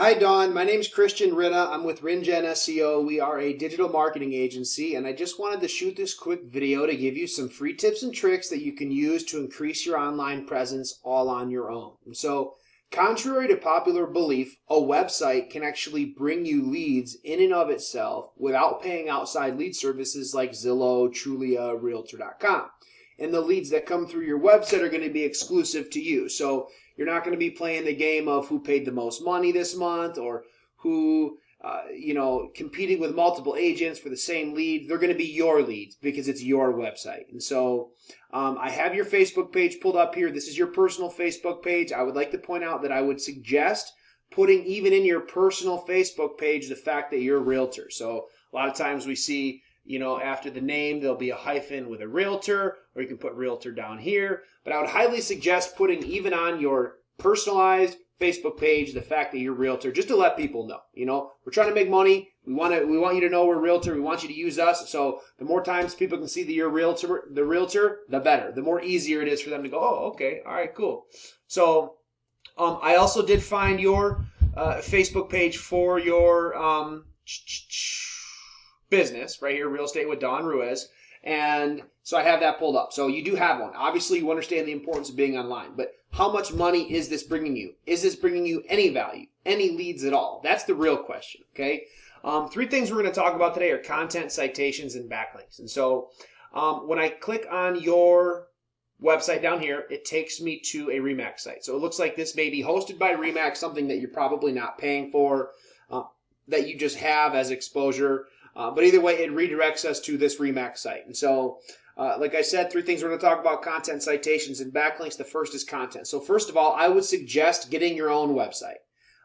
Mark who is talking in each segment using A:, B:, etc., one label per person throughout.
A: Hi, Dawn. My name's Christian Rinna. I'm with RinGen SEO. We are a digital marketing agency, and I just wanted to shoot this quick video to give you some free tips and tricks that you can use to increase your online presence all on your own. So, contrary to popular belief, a website can actually bring you leads in and of itself without paying outside lead services like Zillow, Trulia, Realtor.com. And the leads that come through your website are going to be exclusive to you. So you're not going to be playing the game of who paid the most money this month or who, competing with multiple agents for the same lead. They're going to be your leads because it's your website. And so I have your Facebook page pulled up here. This is your personal Facebook page. I would like to point out that I would suggest putting even in your personal Facebook page the fact that you're a realtor. So a lot of times we see, after the name, there'll be a hyphen with a realtor, or you can put realtor down here. But I would highly suggest putting even on your personalized Facebook page the fact that you're a realtor, just to let people know. We're trying to make money. We want you to know we're a realtor. We want you to use us. So the more times people can see that you're a realtor, the better. The more easier it is for them to go, oh, okay, all right, cool. So I also did find your Facebook page for your business right here, Real Estate with Don Ruiz. And so I have that pulled up. So you do have one. Obviously, you understand the importance of being online. But how much money is this bringing you? Is this bringing you any value, any leads at all? That's the real question, okay? Three things we're going to talk about today are content, citations, and backlinks. And so when I click on your website down here, it takes me to a Remax site. So it looks like this may be hosted by Remax, something that you're probably not paying for, that you just have as exposure. But either way, it redirects us to this Remax site. And so, like I said, three things we're going to talk about: content, citations, and backlinks. The first is content. So first of all, I would suggest getting your own website.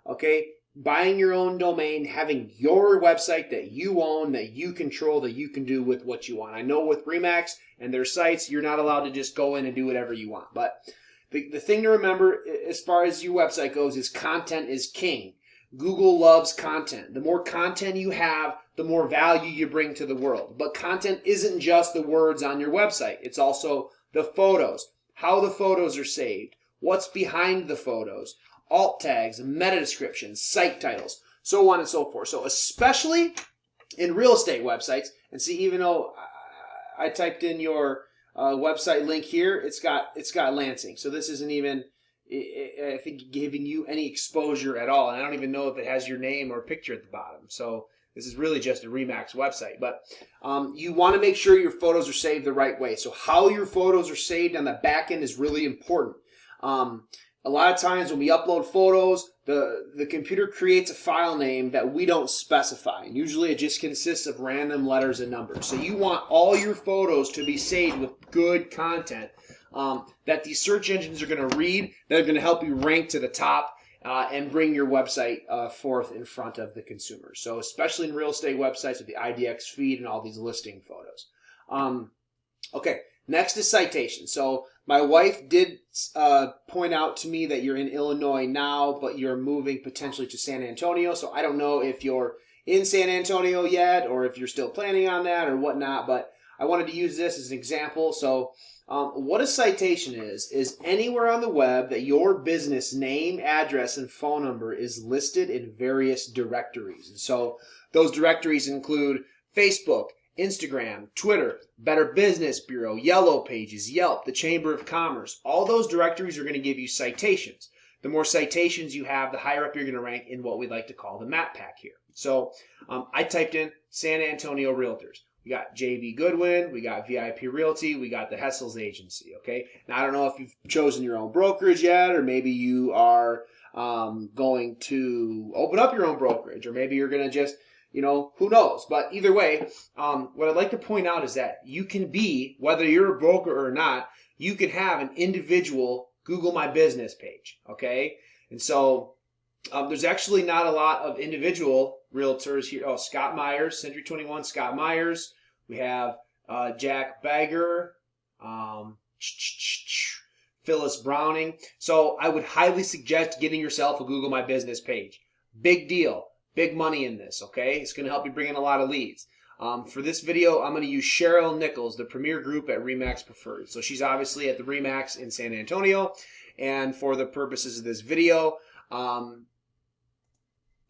A: Okay? Buying your own domain, having your website that you own, that you control, that you can do with what you want. I know with Remax and their sites, you're not allowed to just go in and do whatever you want. But the thing to remember as far as your website goes is content is king. Google loves content. The more content you have, the more value you bring to the world. But content isn't just the words on your website. It's also the photos, how the photos are saved, what's behind the photos, alt tags, meta descriptions, site titles, so on and so forth. So especially in real estate websites, and see, even though I typed in your website link here, it's got Lansing. So this isn't even, I think, giving you any exposure at all. And I don't even know if it has your name or picture at the bottom. So this is really just a Remax website. But you want to make sure your photos are saved the right way. So how your photos are saved on the back end is really important. A lot of times when we upload photos, the computer creates a file name that we don't specify. And usually it just consists of random letters and numbers. So you want all your photos to be saved with good content that these search engines are going to read, that are going to help you rank to the top and bring your website forth in front of the consumer. So especially in real estate websites with the IDX feed and all these listing photos. Okay, next is citation. So my wife did point out to me that you're in Illinois now, but you're moving potentially to San Antonio. So I don't know if you're in San Antonio yet or if you're still planning on that or whatnot, but I wanted to use this as an example. So what a citation is anywhere on the web that your business name, address, and phone number is listed in various directories. And so those directories include Facebook, Instagram, Twitter, Better Business Bureau, Yellow Pages, Yelp, the Chamber of Commerce. All those directories are going to give you citations. The more citations you have, the higher up you're going to rank in what we like to call the map pack here. So I typed in San Antonio Realtors. We got JB Goodwin, we got VIP Realty, we got the Hessel's Agency, okay? Now, I don't know if you've chosen your own brokerage yet, or maybe you are going to open up your own brokerage, or maybe you're going to just, who knows? But either way, what I'd like to point out is that you can be, whether you're a broker or not, you can have an individual Google My Business page, okay? And so there's actually not a lot of individual realtors here. Oh, Scott Myers, Century 21, Scott Myers. We have Jack Bagger, Phyllis Browning. So I would highly suggest getting yourself a Google My Business page. Big deal. Big money in this, okay? It's going to help you bring in a lot of leads. For this video, I'm going to use Cheryl Nichols, the premier group at Remax Preferred. So she's obviously at the Remax in San Antonio. And for the purposes of this video,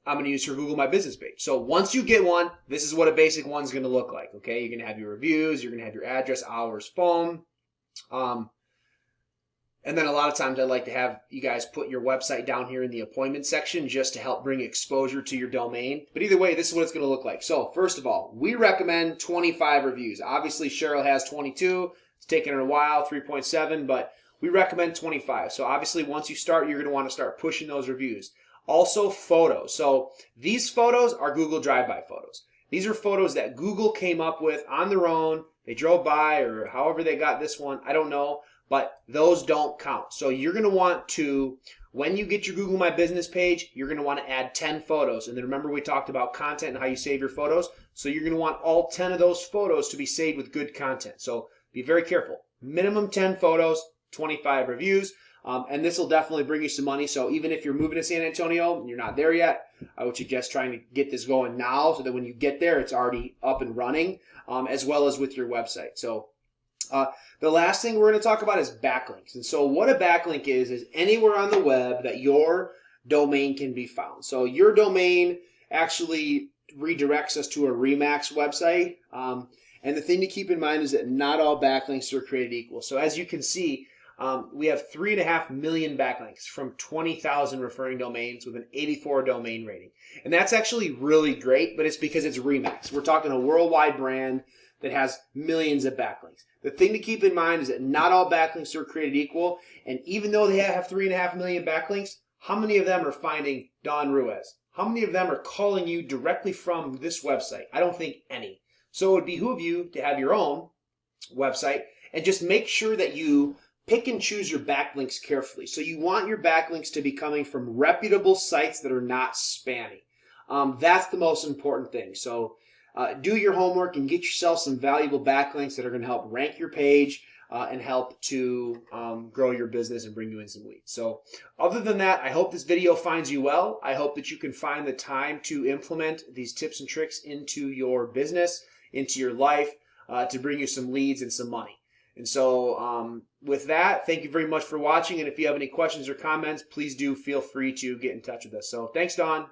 A: I'm going to use her Google My Business page. So once you get one, this is what a basic one's going to look like. Okay, you're going to have your reviews, you're going to have your address, hours, phone. And then a lot of times I like to have you guys put your website down here in the appointment section just to help bring exposure to your domain. But either way, this is what it's going to look like. So first of all, we recommend 25 reviews. Obviously, Cheryl has 22. It's taken her a while, 3.7, but we recommend 25. So obviously, once you start, you're going to want to start pushing those reviews. Also, photos. So these photos are Google Drive-By photos. These are photos that Google came up with on their own. They drove by or however they got this one. I don't know. But those don't count. So you're going to want to, when you get your Google My Business page, you're going to want to add 10 photos. And then remember we talked about content and how you save your photos. So you're going to want all 10 of those photos to be saved with good content. So be very careful. Minimum 10 photos, 25 reviews. And this will definitely bring you some money. So even if you're moving to San Antonio and you're not there yet, I would suggest trying to get this going now so that when you get there, it's already up and running, as well as with your website. So the last thing we're going to talk about is backlinks. And so what a backlink is anywhere on the web that your domain can be found. So your domain actually redirects us to a Remax website. And the thing to keep in mind is that not all backlinks are created equal. So as you can see, we have 3.5 million backlinks from 20,000 referring domains with an 84 domain rating. And that's actually really great, but it's because it's Remax. We're talking a worldwide brand that has millions of backlinks. The thing to keep in mind is that not all backlinks are created equal, and even though they have 3.5 million backlinks, how many of them are finding Don Ruiz? How many of them are calling you directly from this website? I don't think any. So it would behoove you to have your own website and just make sure that you pick and choose your backlinks carefully. So you want your backlinks to be coming from reputable sites that are not spammy. That's the most important thing. So do your homework and get yourself some valuable backlinks that are going to help rank your page and help to grow your business and bring you in some leads. So other than that, I hope this video finds you well. I hope that you can find the time to implement these tips and tricks into your business, into your life, to bring you some leads and some money. And so with that, thank you very much for watching. And if you have any questions or comments, please do feel free to get in touch with us. So thanks, Don.